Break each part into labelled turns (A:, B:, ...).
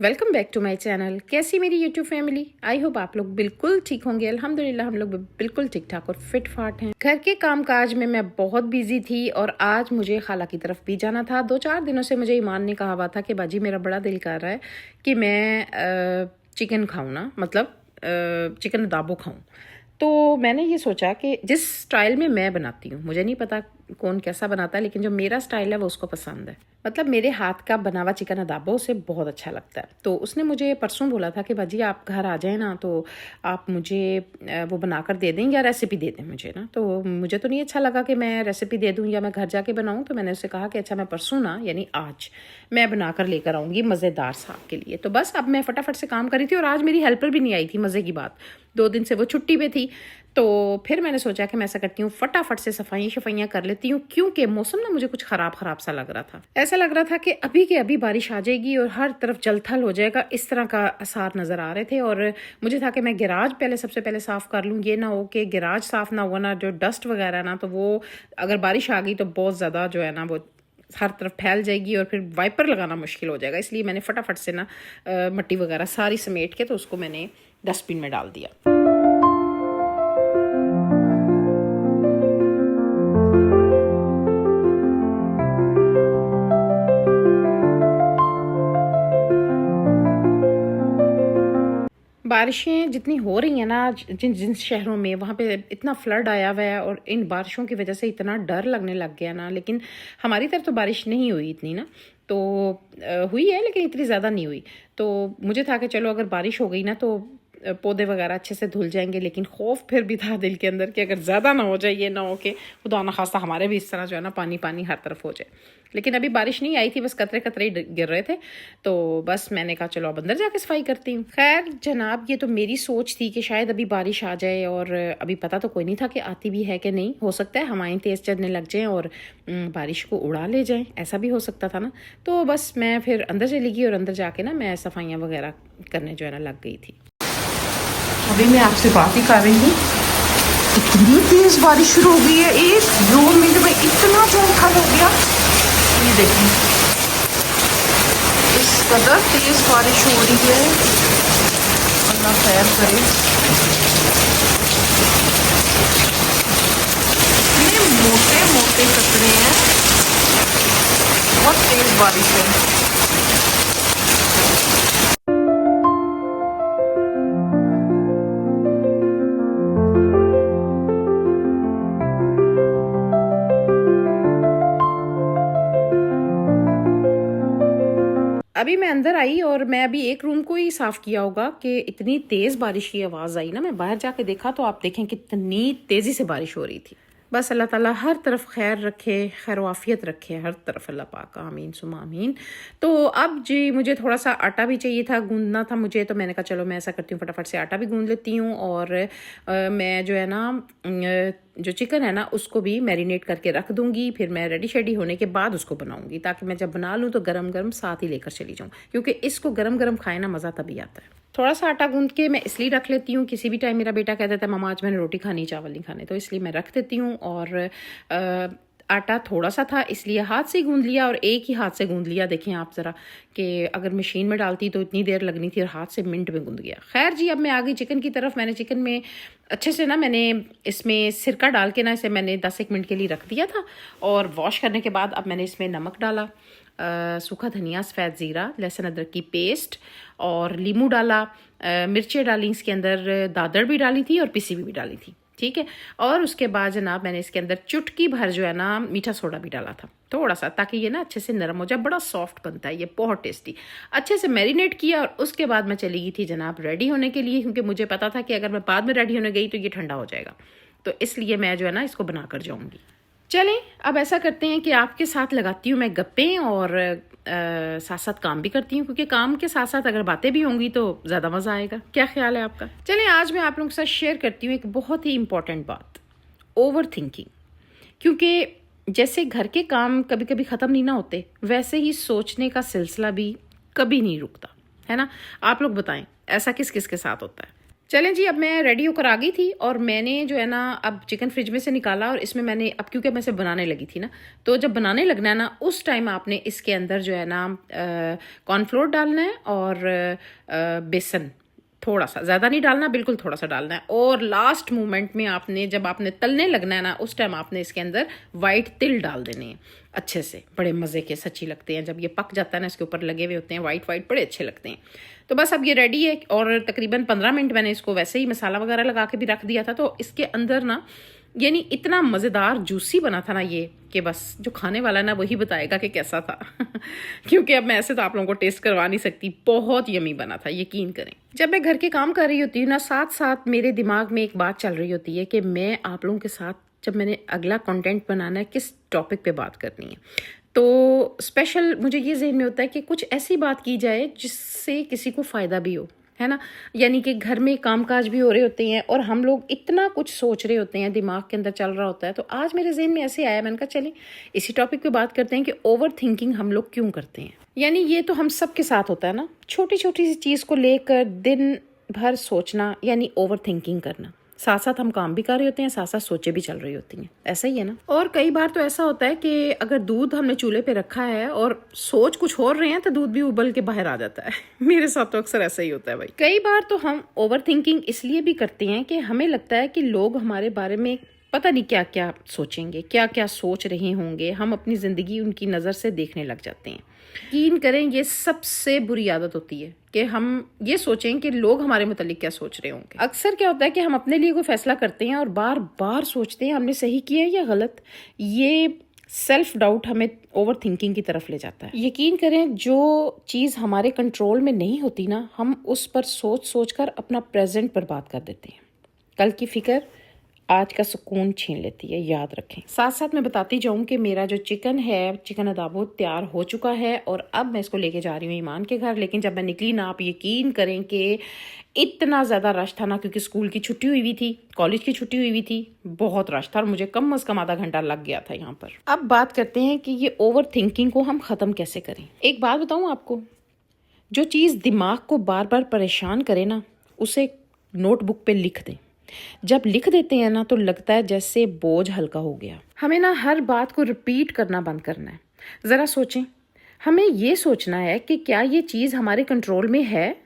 A: Welcome back to my channel. कैसी मेरी YouTube family? I hope आप लोग बिल्कुल ठीक होंगे। अल्हम्दुलिल्लाह हम लोग भी बिल्कुल ठीक ठाक और फिट फाट हैं। घर के कामकाज में मैं बहुत बिजी थी और आज मुझे खाला की तरफ भी जाना था। 2-4 दिनों से मुझे ईमान ने कहा हुआ था कि बाजी मेरा बड़ा दिल कर रहा है कि मैं चिकन खाऊँ ना, मतलब चिकन दाबो खाऊँ। तो मैंने ये सोचा कि जिस स्टाइल में मैं बनाती हूँ, मुझे नहीं पता कौन कैसा बनाता है, लेकिन जो मेरा स्टाइल है वो उसको पसंद है। मतलब मेरे हाथ का बना हुआ चिकन अदाबो उसे बहुत अच्छा लगता है। तो उसने मुझे परसों बोला था कि बाजी आप घर आ जाए ना, तो आप मुझे वो बनाकर दे दें या रेसिपी दे दें मुझे ना। तो मुझे तो नहीं अच्छा लगा कि मैं रेसिपी दे दूँ या मैं घर जाके बनाऊँ। तो मैंने उससे कहा कि अच्छा मैं परसों ना, यानी आज मैं बनाकर लेकर आऊँगी मज़ेदार सा आपके लिए। तो बस अब मैं फटाफट से काम करी थी और आज मेरी हेल्पर भी नहीं आई थी। मज़े की बात, 2 दिन से वो छुट्टी पे थी। तो फिर मैंने सोचा कि मैं ऐसा करती हूँ, फटाफट से सफाइयाँ कर लेती हूँ, क्योंकि मौसम ना मुझे कुछ ख़राब सा लग रहा था। ऐसा लग रहा था कि अभी के अभी बारिश आ जाएगी और हर तरफ जलथल हो जाएगा, इस तरह का आसार नज़र आ रहे थे। और मुझे था कि मैं गैराज सबसे पहले साफ़ कर लूँ। ये ना हो कि गैराज साफ़ ना हुआ ना, जो डस्ट वगैरह ना, तो वो अगर बारिश आ गई तो बहुत ज़्यादा जो है ना वो हर तरफ फैल जाएगी और फिर वाइपर लगाना मुश्किल हो जाएगा। इसलिए मैंने फटाफट से ना मिट्टी वगैरह सारी समेट के तो उसको मैंने डस्टबिन में डाल दिया। बारिशें जितनी हो रही हैं ना, जिन जिन शहरों में, वहाँ पे इतना फ्लड आया हुआ है और इन बारिशों की वजह से इतना डर लगने लग गया ना। लेकिन हमारी तरफ तो बारिश नहीं हुई इतनी ना, तो हुई है लेकिन इतनी ज़्यादा नहीं हुई। तो मुझे था कि चलो अगर बारिश हो गई ना तो पौधे वगैरह अच्छे से धुल जाएंगे। लेकिन खौफ फिर भी था दिल के अंदर कि अगर ज़्यादा ना हो जाए, ये ना हो कि खुदा ना खास्ता हमारे भी इस तरह जो है ना पानी पानी हर तरफ हो जाए। लेकिन अभी बारिश नहीं आई थी, बस कतरे कतरे ही गिर रहे थे। तो बस मैंने कहा चलो अब अंदर जाके सफाई करती हूँ। खैर जनाब, ये तो मेरी सोच थी कि शायद अभी बारिश आ जाए, और अभी पता तो कोई नहीं था कि आती भी है कि नहीं। हो सकता है हवाएं तेज़ चलने लग जाएं और बारिश को उड़ा ले जाएं, ऐसा भी हो सकता था ना। तो बस मैं फिर अंदर चली गई और अंदर जाके ना मैं सफाइयाँ वगैरह करने जो है ना लग गई थी। अभी मैं आपसे बात ही कर रही हूँ, इतनी तेज बारिश शुरू हो गई है, 1-2 मिनट में इतना जोरदार हो गया। ये देखें, इस कदर तेज बारिश हो रही है, अल्लाह खैर करे। इतने मोटे मोटे कतरे हैं, बहुत तेज बारिश है। अभी मैं अंदर आई और मैं अभी एक रूम को ही साफ किया होगा कि इतनी तेज बारिश की आवाज़ आई ना। मैं बाहर जाके देखा तो आप देखें कितनी तेज़ी से बारिश हो रही थी। बस अल्लाह ताला हर तरफ खैर रखे, खैर वाफियत रखे हर तरफ, अल्लाह पाक, आमीन सुमा आमीन। तो अब जी मुझे थोड़ा सा आटा भी चाहिए था, गूंदना था मुझे। तो मैंने कहा चलो मैं ऐसा करती हूँ, फटाफट से आटा भी गूंद लेती हूँ। और मैं जो है ना जो चिकन है ना उसको भी मैरिनेट करके रख दूंगी। फिर मैं रेडी शेडी होने के बाद उसको बनाऊंगी, ताकि मैं जब बना लूँ तो गरम गरम साथ ही लेकर चली जाऊँ, क्योंकि इसको गरम गरम खाए ना मज़ा तभी आता है। थोड़ा सा आटा गूंद के मैं इसलिए रख लेती हूँ, किसी भी टाइम मेरा बेटा कह देता है मम्मा आज मैंने रोटी खानी, चावल नहीं खाने, तो इसलिए मैं रख देती हूँ। और आटा थोड़ा सा था इसलिए हाथ से गूंद लिया और एक ही हाथ से गूंद लिया। देखें आप ज़रा कि अगर मशीन में डालती तो इतनी देर लगनी थी और हाथ से मिनट में गूंद गया। खैर जी, अब मैं आ गई चिकन की तरफ। मैंने चिकन में अच्छे से ना, मैंने इसमें सिरका डाल के ना इसे मैंने 10-1 मिनट के लिए रख दिया था। और वॉश करने के बाद अब मैंने इसमें नमक डाला, सूखा धनिया, सफ़ेद ज़ीरा, लहसुन अदरक की पेस्ट और लीमू डाला, मिर्चें डाली इसके अंदर, दादड़ भी डाली थी और पिसी भी डाली थी, ठीक है। और उसके बाद जनाब मैंने इसके अंदर चुटकी भर जो है ना मीठा सोडा भी डाला था, थोड़ा सा, ताकि ये ना अच्छे से नरम हो जाए। बड़ा सॉफ्ट बनता है ये, बहुत टेस्टी। अच्छे से मैरिनेट किया और उसके बाद मैं चली गई थी जनाब रेडी होने के लिए, क्योंकि मुझे पता था कि अगर मैं बाद में रेडी होने गई तो ये ठंडा हो जाएगा। तो इसलिए मैं जो है ना इसको बना कर जाऊँगी। चलें अब ऐसा करते हैं कि आपके साथ लगाती हूँ मैं गप्पें और साथ साथ काम भी करती हूँ, क्योंकि काम के साथ साथ अगर बातें भी होंगी तो ज़्यादा मज़ा आएगा। क्या ख्याल है आपका? चलें आज मैं आप लोगों के साथ शेयर करती हूँ एक बहुत ही इम्पॉर्टेंट बात, ओवर थिंकिंग। क्योंकि जैसे घर के काम कभी कभी ख़त्म नहीं ना होते, वैसे ही सोचने का सिलसिला भी कभी नहीं रुकता, है ना। आप लोग बताएं ऐसा किस किस के साथ होता है? चलें जी, अब मैं रेडी होकर आ गई थी और मैंने जो है ना अब चिकन फ्रिज में से निकाला और इसमें मैंने अब क्योंकि मैं इसे बनाने लगी थी ना, तो जब बनाने लगना है ना उस टाइम आपने इसके अंदर जो है ना कॉर्नफ्लोर डालना है और बेसन थोड़ा सा, ज़्यादा नहीं डालना, बिल्कुल थोड़ा सा डालना है। और लास्ट मोमेंट में आपने जब आपने तलने लगना है ना उस टाइम आपने इसके अंदर वाइट तिल डाल देने हैं अच्छे से, बड़े मज़े के सच्ची लगते हैं जब ये पक जाता है ना, इसके ऊपर लगे हुए होते हैं वाइट वाइट, बड़े अच्छे लगते हैं। तो बस अब ये रेडी है और तकरीबन 15 मिनट मैंने इसको वैसे ही मसाला वगैरह लगा के भी रख दिया था। तो इसके अंदर ना यानी इतना मज़ेदार जूसी बना था ना ये कि बस जो खाने वाला है ना वही बताएगा कि कैसा था क्योंकि अब मैं ऐसे तो आप लोगों को टेस्ट करवा नहीं सकती, बहुत यमी बना था, यकीन करें। जब मैं घर के काम कर रही होती हूँ ना, साथ साथ मेरे दिमाग में एक बात चल रही होती है कि मैं आप लोगों के साथ जब मैंने अगला कंटेंट बनाना है किस टॉपिक पे बात करनी है, तो स्पेशल मुझे ये ज़हन में होता है कि कुछ ऐसी बात की जाए जिससे किसी को फ़ायदा भी हो, है ना। यानी कि घर में कामकाज भी हो रहे होते हैं और हम लोग इतना कुछ सोच रहे होते हैं, दिमाग के अंदर चल रहा होता है। तो आज मेरे ज़हन में ऐसे आया, मैंने कहा चलें इसी टॉपिक पे बात करते हैं कि ओवर थिंकिंग हम लोग क्यों करते हैं। यानी ये तो हम सब के साथ होता है ना, छोटी छोटी सी चीज़ को लेकर दिन भर सोचना, यानी ओवर थिंकिंग करना। साथ साथ हम काम भी कर रहे होते हैं, साथ साथ सोचे भी चल रही होती हैं, ऐसा ही है ना। और कई बार तो ऐसा होता है कि अगर दूध हमने चूल्हे पे रखा है और सोच कुछ और रहे हैं तो दूध भी उबल के बाहर आ जाता है मेरे साथ तो अक्सर ऐसा ही होता है भाई। कई बार तो हम ओवर थिंकिंग इसलिए भी करते हैं कि हमें लगता है कि लोग हमारे बारे में पता नहीं क्या क्या सोचेंगे, क्या क्या सोच रहे होंगे, हम अपनी ज़िंदगी उनकी नज़र से देखने लग जाते हैं। यकीन करें ये सबसे बुरी आदत होती है कि हम ये सोचें कि लोग हमारे मुतालिक क्या सोच रहे होंगे। अक्सर क्या होता है कि हम अपने लिए कोई फैसला करते हैं और बार बार सोचते हैं हमने सही किया है या गलत। ये सेल्फ डाउट हमें ओवर थिंकिंग की तरफ ले जाता है। यकीन करें जो चीज़ हमारे कंट्रोल में नहीं होती ना, हम उस पर सोच सोच कर अपना प्रेजेंट बर्बाद कर देते हैं। कल की फिक्र आज का सुकून छीन लेती है, याद रखें। साथ साथ मैं बताती जाऊं कि मेरा जो चिकन है, चिकन अदाबो तैयार हो चुका है और अब मैं इसको लेके जा रही हूँ ईमान के घर। लेकिन जब मैं निकली ना, आप यकीन करें कि इतना ज़्यादा रश था ना, क्योंकि स्कूल की छुट्टी हुई हुई थी, कॉलेज की छुट्टी हुई हुई थी, बहुत रश था और मुझे कम से कम आधा घंटा लग गया था यहाँ पर। अब बात करते हैं कि ये ओवर थिंकिंग को हम ख़त्म कैसे करें। एक बात बताऊँ आपको, जो चीज़ दिमाग को बार बार परेशान करे ना, उसे नोटबुक पे लिख दें। जब लिख देते हैं ना तो लगता है जैसे बोझ हल्का हो गया। हमें ना हर बात को रिपीट करना बंद करना है। ज़रा सोचें, हमें ये सोचना है कि क्या ये चीज़ हमारे कंट्रोल में है,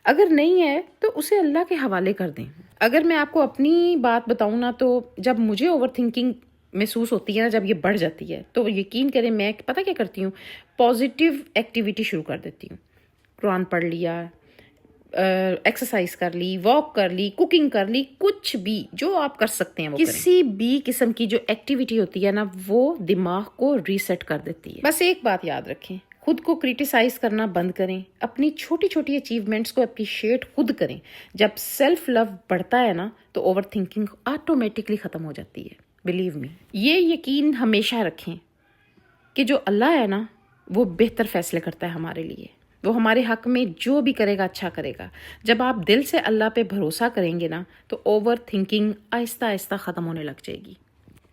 A: अगर नहीं है तो उसे अल्लाह के हवाले कर दें। अगर मैं आपको अपनी बात बताऊँ ना, तो जब मुझे ओवर थिंकिंग महसूस होती है ना, जब ये बढ़ जाती है, तो यकीन करें मैं पता क्या करती हूँ, पॉजिटिव एक्टिविटी शुरू कर देती हूँ। कुरान पढ़ लिया, एक्सरसाइज कर ली, वॉक कर ली, कुकिंग कर ली, कुछ भी जो आप कर सकते हैं वो किसी भी किस्म की जो एक्टिविटी होती है ना, वो दिमाग को रीसेट कर देती है। बस एक बात याद रखें, खुद को क्रिटिसाइज करना बंद करें, अपनी छोटी छोटी अचीवमेंट्स को अप्रिशिएट खुद करें। जब सेल्फ लव बढ़ता है ना तो ओवर थिंकिंग ऑटोमेटिकली ख़त्म हो जाती है। बिलीव मी, ये यकीन हमेशा रखें कि जो अल्लाह है ना वो बेहतर फैसले करता है हमारे लिए। वो हमारे हक में जो भी करेगा अच्छा करेगा। जब आप दिल से अल्लाह पे भरोसा करेंगे ना तो ओवर थिंकिंग आहिस्ता आहिस्ता ख़त्म होने लग जाएगी।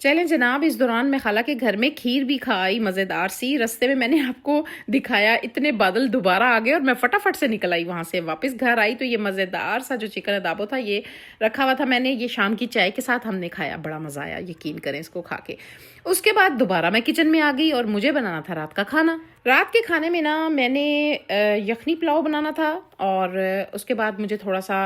A: चलें जनाब, इस दौरान मैं खाला के घर में खीर भी खाई मज़ेदार सी। रास्ते में मैंने आपको दिखाया, इतने बादल दोबारा आ गए और मैं फटाफट से निकल आई वहाँ से। वापस घर आई तो ये मज़ेदार सा जो चिकन अदाबो था ये रखा हुआ था मैंने, ये शाम की चाय के साथ हमने खाया, बड़ा मज़ा आया, यकीन करें इसको खा के। उसके बाद दोबारा मैं किचन में आ गई और मुझे बनाना था रात का खाना। रात के खाने में ना मैंने यखनी पुलाव बनाना था और उसके बाद मुझे थोड़ा सा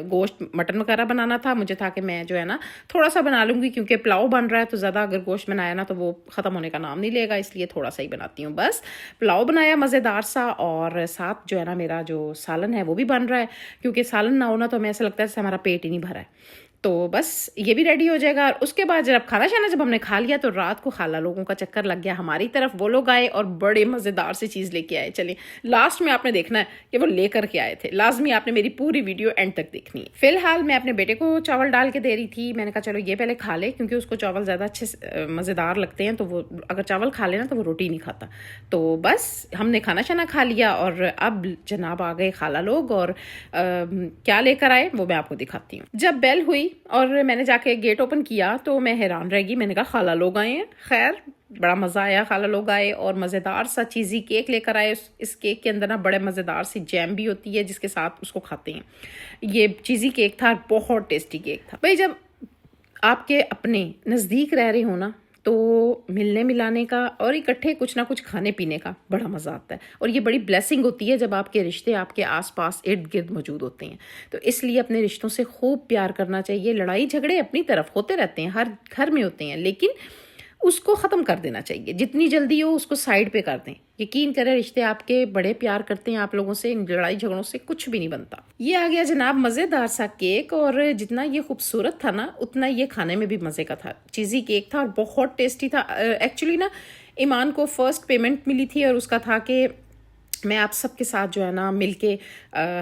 A: गोश्त मटन वगैरह बनाना था। मुझे था कि मैं जो है ना थोड़ा सा बना लूँगी, क्योंकि पुलाव बन रहा है तो ज़्यादा अगर गोश्त बनाया ना तो वो ख़त्म होने का नाम नहीं लेगा, इसलिए थोड़ा सा ही बनाती हूँ। बस पुलाव बनाया मज़ेदार सा, और साथ जो है ना मेरा जो सालन है वो भी बन रहा है, क्योंकि सालन ना होना तो हमें ऐसा लगता है जैसे हमारा पेट ही नहीं भरा है। तो बस ये भी रेडी हो जाएगा। और उसके बाद जब खाना शाना जब हमने खा लिया तो रात को खाला लोगों का चक्कर लग गया हमारी तरफ। वो लोग आए और बड़े मज़ेदार सी चीज़ लेके आए। चलिए लास्ट में आपने देखना है कि वो लेकर के आए थे, लाजमी आपने मेरी पूरी वीडियो एंड तक देखनी है। फिलहाल मैं अपने बेटे को चावल डाल के दे रही थी। मैंने कहा चलो ये पहले खा ले, क्योंकि उसको चावल ज़्यादा अच्छे मज़ेदार लगते हैं, तो वो अगर चावल खा लेना तो वो रोटी नहीं खाता। तो बस हमने खाना शाना खा लिया और अब जनाब आ गए खाला लोग, और क्या लेकर आए वो मैं आपको दिखाती हूँ। जब बेल हुई और मैंने जाके गेट ओपन किया तो मैं हैरान रह गई। मैंने कहा खाला लोग आए हैं। खैर बड़ा मज़ा आया, खाला लोग आए और मज़ेदार सा चीज़ी केक लेकर आए। इस केक के अंदर ना बड़े मज़ेदार सी जैम भी होती है जिसके साथ उसको खाते हैं। ये चीज़ी केक था, बहुत टेस्टी केक था। भाई जब आपके अपने नज़दीक रह रहे हो ना तो मिलने मिलाने का और इकट्ठे कुछ ना कुछ खाने पीने का बड़ा मज़ा आता है। और ये बड़ी ब्लेसिंग होती है जब आपके रिश्ते आपके आसपास इर्द गिर्द मौजूद होते हैं। तो इसलिए अपने रिश्तों से खूब प्यार करना चाहिए। लड़ाई झगड़े अपनी तरफ होते रहते हैं, हर घर में होते हैं, लेकिन उसको ख़त्म कर देना चाहिए। जितनी जल्दी हो उसको साइड पे कर दें। यकीन करें रिश्ते आपके बड़े प्यार करते हैं आप लोगों से, इन लड़ाई झगड़ों से कुछ भी नहीं बनता। ये आ गया जनाब मज़ेदार सा केक, और जितना ये खूबसूरत था ना उतना ये खाने में भी मज़े का था। चीज़ी केक था और बहुत टेस्टी था। एक्चुअली ना ईमान को फर्स्ट पेमेंट मिली थी और उसका था कि मैं आप सबके साथ जो है ना मिलके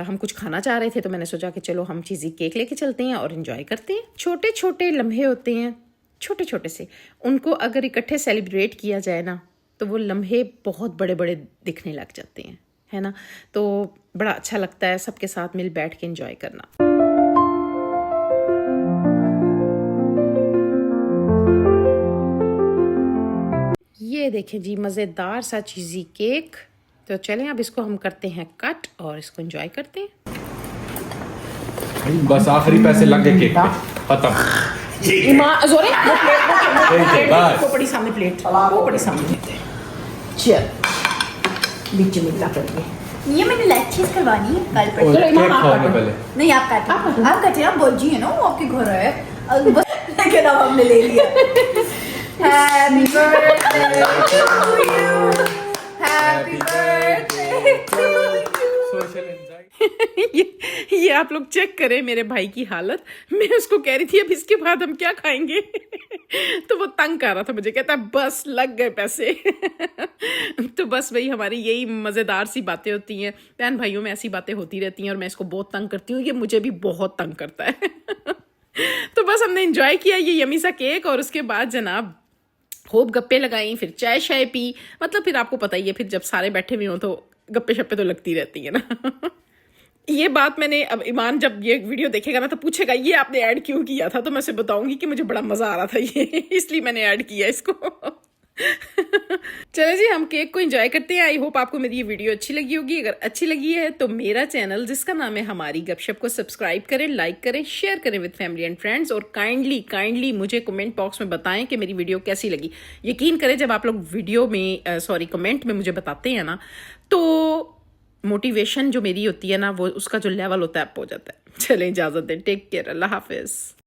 A: हम कुछ खाना चाह रहे थे, तो मैंने सोचा कि चलो हम चीज़ी केक लेके चलते हैं और इन्जॉय करते हैं। छोटे छोटे लम्हे होते हैं, छोटे छोटे से, उनको अगर इकट्ठे सेलिब्रेट किया जाए ना तो वो लम्हे बहुत बड़े बड़े दिखने लग जाते हैं, है ना। तो बड़ा अच्छा लगता है सबके साथ मिल बैठ के एंजॉय करना। ये देखें जी मज़ेदार सा चीज़ी केक। तो चलें अब इसको हम करते हैं कट और इसको एंजॉय करते हैं।
B: बस आखिरी पैसे लग गए केक पे, खत्म।
A: वो बड़ी सामने प्लेट, वो बड़ी सामने चल बीच में मिला करके।
C: ये मैंने लेक्चर्स करवानी है कल पर।
B: केक खाओ पहले।
C: नहीं आप काट, आप काटे, आप बोल जी है ना वो आपके घर है बस, लेकिन अब हमने ले लिया। Happy birthday to you, happy birthday to you.
B: Social anxiety.
A: ये आप लोग चेक करें मेरे भाई की हालत। मैं उसको कह रही थी अब इसके बाद हम क्या खाएंगे तो वो तंग कर रहा था मुझे, कहता बस लग गए पैसे तो बस वही हमारी यही मज़ेदार सी बातें होती हैं। बहन भाइयों में ऐसी बातें होती रहती हैं और मैं इसको बहुत तंग करती हूँ, ये मुझे भी बहुत तंग करता है तो बस हमने एंजॉय किया ये यमी सा केक, और उसके बाद जनाब खूब गप्पे लगाई, फिर चाय शाय पी। मतलब फिर आपको पता ही है, फिर जब सारे बैठे हुए हों तो गप्पे शप्पे तो लगती रहती है ना ये बात मैंने, अब ईमान जब ये वीडियो देखेगा ना तो पूछेगा ये आपने ऐड क्यों किया था, तो मैं उसे बताऊंगी कि मुझे बड़ा मज़ा आ रहा था ये इसलिए मैंने ऐड किया इसको चलो जी हम केक को एंजॉय करते हैं। आई होप आपको मेरी ये वीडियो अच्छी लगी होगी। अगर अच्छी लगी है तो मेरा चैनल जिसका नाम है हमारी गपशप को सब्सक्राइब करें, लाइक करें, शेयर करें विद फैमिली एंड फ्रेंड्स, और काइंडली मुझे कमेंट बॉक्स में बताएं कि मेरी वीडियो कैसी लगी। यकीन करें जब आप लोग वीडियो में कमेंट में मुझे बताते हैं ना तो मोटिवेशन जो मेरी होती है ना वो उसका जो लेवल होता है अप हो जाता है। चलें इजाज़त दें, टेक केयर, अल्लाह हाफिज़।